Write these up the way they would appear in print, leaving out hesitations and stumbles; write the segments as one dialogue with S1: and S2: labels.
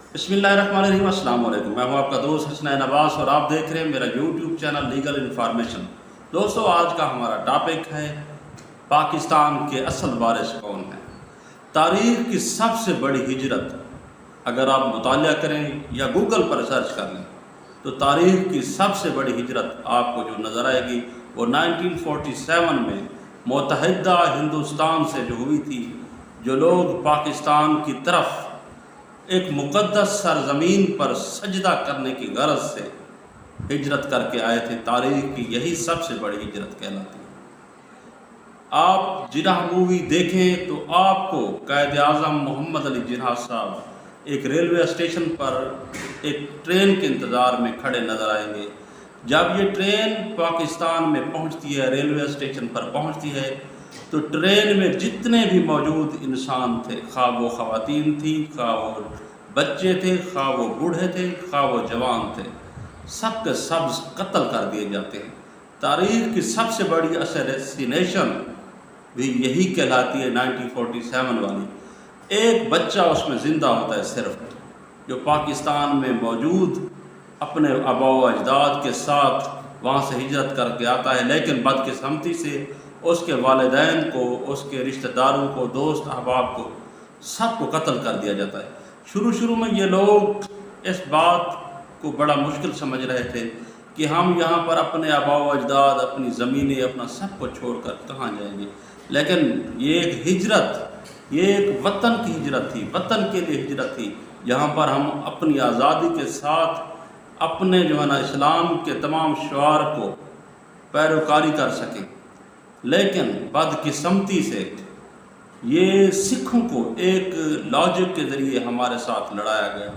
S1: बिस्मिल्लाहिर्रहमानिर्रहीम। अस्सलाम वालेकुम। मैं हूं आपका दोस्त हसनैन अब्बास और आप देख रहे हैं मेरा यूट्यूब चैनल लीगल इन्फॉर्मेशन। दोस्तों, आज का हमारा टॉपिक है पाकिस्तान के असल वारिस कौन है। तारीख की सबसे बड़ी हिजरत अगर आप मुतालिया करें या गूगल पर सर्च कर लें तो तारीख की सबसे बड़ी हिजरत आपको जो नज़र आएगी वो 1947 में मुत्तहिदा हिंदुस्तान से जो हुई थी। जो लोग पाकिस्तान की तरफ एक मुक़द्दस सरज़मीन पर सजदा करने की गरज से हिजरत करके आए थे, तारीख़ की यही सबसे बड़ी हिजरत कहलाती है। आप जिन्नाह मूवी देखें तो आपको क़ायद आज़म मोहम्मद अली जिन्नाह साहब एक रेलवे स्टेशन पर एक ट्रेन के इंतज़ार में खड़े नज़र आएंगे। जब ये ट्रेन पाकिस्तान में पहुंचती है, रेलवे स्टेशन पर पहुंचती है, तो ट्रेन में जितने भी मौजूद इंसान थे, खा वो ख़वातीन थी, खा वो बच्चे थे, खा वो बूढ़े थे, खा वो जवान थे, सब के सब कत्ल कर दिए जाते हैं। तारीख़ की सबसे बड़ी असैसिनेशन भी यही कहलाती है 1947 वाली। एक बच्चा उसमें ज़िंदा होता है सिर्फ, जो पाकिस्तान में मौजूद अपने आबाओ अजदाद के साथ वहाँ से हिजरत करके आता है, लेकिन बदकिस्मती से उसके वालिदैन को, उसके रिश्तेदारों को, दोस्त अहबाब को, सबको कत्ल कर दिया जाता है। शुरू में ये लोग इस बात को बड़ा मुश्किल समझ रहे थे कि हम यहाँ पर अपने आबाओ अजदाद, अपनी ज़मीनें, अपना सब को छोड़कर कहाँ जाएंगे। लेकिन ये एक हिजरत, ये एक वतन की हिजरत थी, वतन के लिए हिजरत थी, जहाँ पर हम अपनी आज़ादी के साथ अपने जो है ना इस्लाम के तमाम शुआर को पैरोकारी कर सकें। लेकिन बदकिस्मती से ये सिखों को एक लॉजिक के ज़रिए हमारे साथ लड़ाया गया।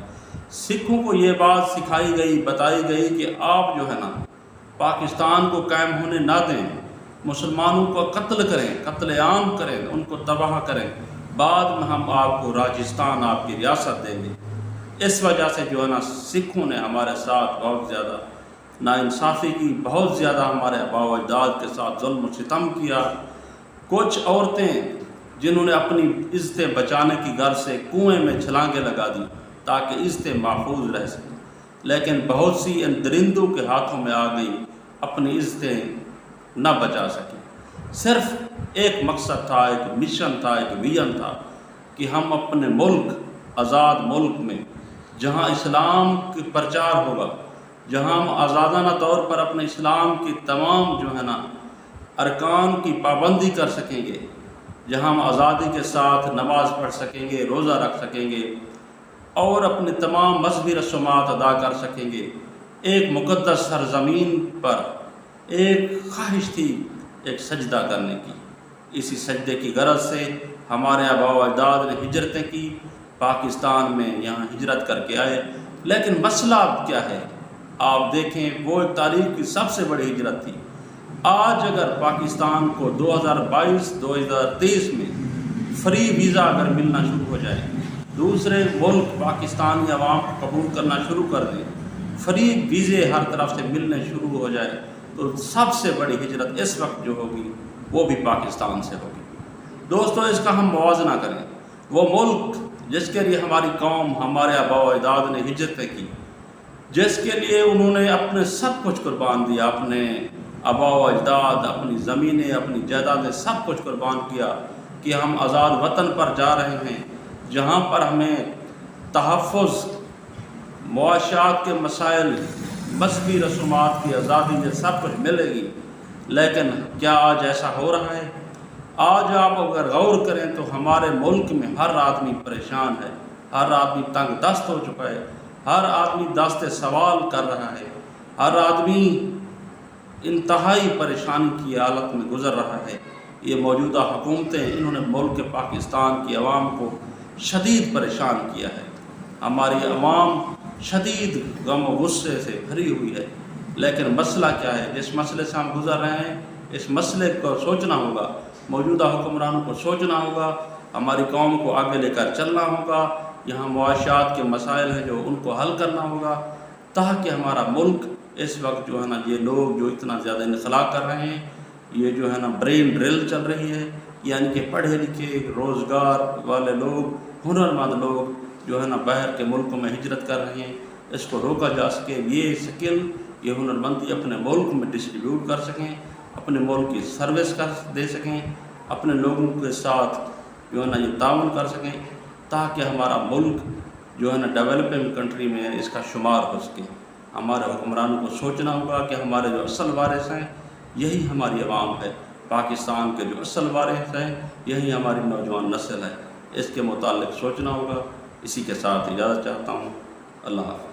S1: सिखों को ये बात सिखाई गई, बताई गई कि आप जो है ना पाकिस्तान को कायम होने ना दें, मुसलमानों को कत्ल करें, कत्लेआम करें, उनको तबाह करें, बाद में हम आपको राजस्थान, आपकी रियासत देंगे। इस वजह से जो है ना सिखों ने हमारे साथ बहुत ज़्यादा नाइंसाफ़ी की, बहुत ज़्यादा हमारे आबाओ अजदाद के साथ जुल्म और सितम किया। कुछ औरतें जिन्होंने अपनी इज़्ज़तें बचाने की गर्ज से कुएँ में छलांगे लगा दी ताकि इज़्ज़तें महफूज रह सकें, लेकिन बहुत सी इन दरिंदों के हाथों में आ गई, अपनी इज़्ज़तें न बचा सकें। सिर्फ एक मकसद था, एक मिशन था, एक विजन था कि हम अपने मुल्क, आज़ाद मुल्क में जहाँ इस्लाम की प्रचार होगा, जहाँ हम आज़ादाना तौर पर अपने इस्लाम की तमाम जो है ना अरकान की पाबंदी कर सकेंगे, जहाँ हम आज़ादी के साथ नमाज़ पढ़ सकेंगे, रोज़ा रख सकेंगे और अपने तमाम मजहबी रस्मात अदा कर सकेंगे। एक मुक़द्दस सरज़मीन पर एक ख्वाहिश थी एक सजदा करने की। इसी सजदे की गरज से हमारे आबाओ अजदाद ने हिजरतें की, पाकिस्तान में यहाँ हिजरत करके आए। लेकिन मसला अब क्या है, आप देखें, वो एक तारीख़ की सबसे बड़ी हिजरत थी। आज अगर पाकिस्तान को 2022-2023 में फ्री वीज़ा अगर मिलना शुरू हो जाए, दूसरे मुल्क पाकिस्तानी अवाम को कबूल करना शुरू कर दें, फ्री वीज़े हर तरफ से मिलने शुरू हो जाए, तो सबसे बड़ी हिजरत इस वक्त जो होगी वो भी पाकिस्तान से होगी। दोस्तों, इसका हम मुवाज़ना करें। वो मुल्क जिसके लिए हमारी कौम, हमारे आबाओ अजदाद ने हिजरतें की, जिसके लिए उन्होंने अपने सब कुछ कुर्बान दिया, अपने आबाओ अजदाद, अपनी ज़मीनें, अपनी जायदादें, सब कुछ कुर्बान किया कि हम आज़ाद वतन पर जा रहे हैं, जहाँ पर हमें तहफ़्फ़ुज़, मुआशात के मसाइल, मज़हबी रसूमात की आज़ादी, ये सब कुछ मिलेगी। लेकिन क्या आज ऐसा हो रहा है? आज आप अगर गौर करें तो हमारे मुल्क में हर आदमी परेशान है, हर आदमी तंग दस्त हो चुका है, हर आदमी दास्ते सवाल कर रहा है, हर आदमी इंतहाई परेशानी की हालत में गुज़र रहा है। ये मौजूदा हुकूमतें, इन्होंने मुल्क पाकिस्तान की आवाम को शदीद परेशान किया है। हमारी आवाम शदीद गम और गुस्से से भरी हुई है। लेकिन मसला क्या है, जिस मसले से हम गुज़र रहे हैं, इस मसले को सोचना होगा, मौजूदा हुक्मरानों को सोचना होगा, हमारी कौम को आगे लेकर चलना होगा। यहाँ मुआशात के मसाइल हैं जो उनको हल करना होगा, ताकि हमारा मुल्क इस वक्त जो है ना, ये लोग जो इतना ज़्यादा इनखला कर रहे हैं, ये जो है ना ब्रेन ड्रिल चल रही है, यानी कि पढ़े लिखे रोज़गार वाले लोग, हुनरमंद लोग جو ہے نا باہر کے ملکوں میں ہجرت کر رہے ہیں، اس کو روکا جا سکے، یہ سکل، یہ ہنرمندی اپنے ملک میں ڈسٹریبیوٹ کر سکیں، اپنے ملک کی سروس کر دے سکیں، اپنے لوگوں کے ساتھ جو ہے نا یہ تعاون کر سکیں، تاکہ ہمارا ملک جو ہے نا ڈیولپنگ کنٹری میں اس کا شمار ہو سکے۔ ہمارے حکمرانوں کو سوچنا ہوگا کہ ہمارے جو اصل وارث ہیں یہی ہماری عوام ہے، پاکستان کے جو اصل وارث ہیں یہی ہماری نوجوان نسل ہے، اس کے متعلق سوچنا ہوگا۔ اسی کے ساتھ اجازت چاہتا ہوں، اللہ حافظ۔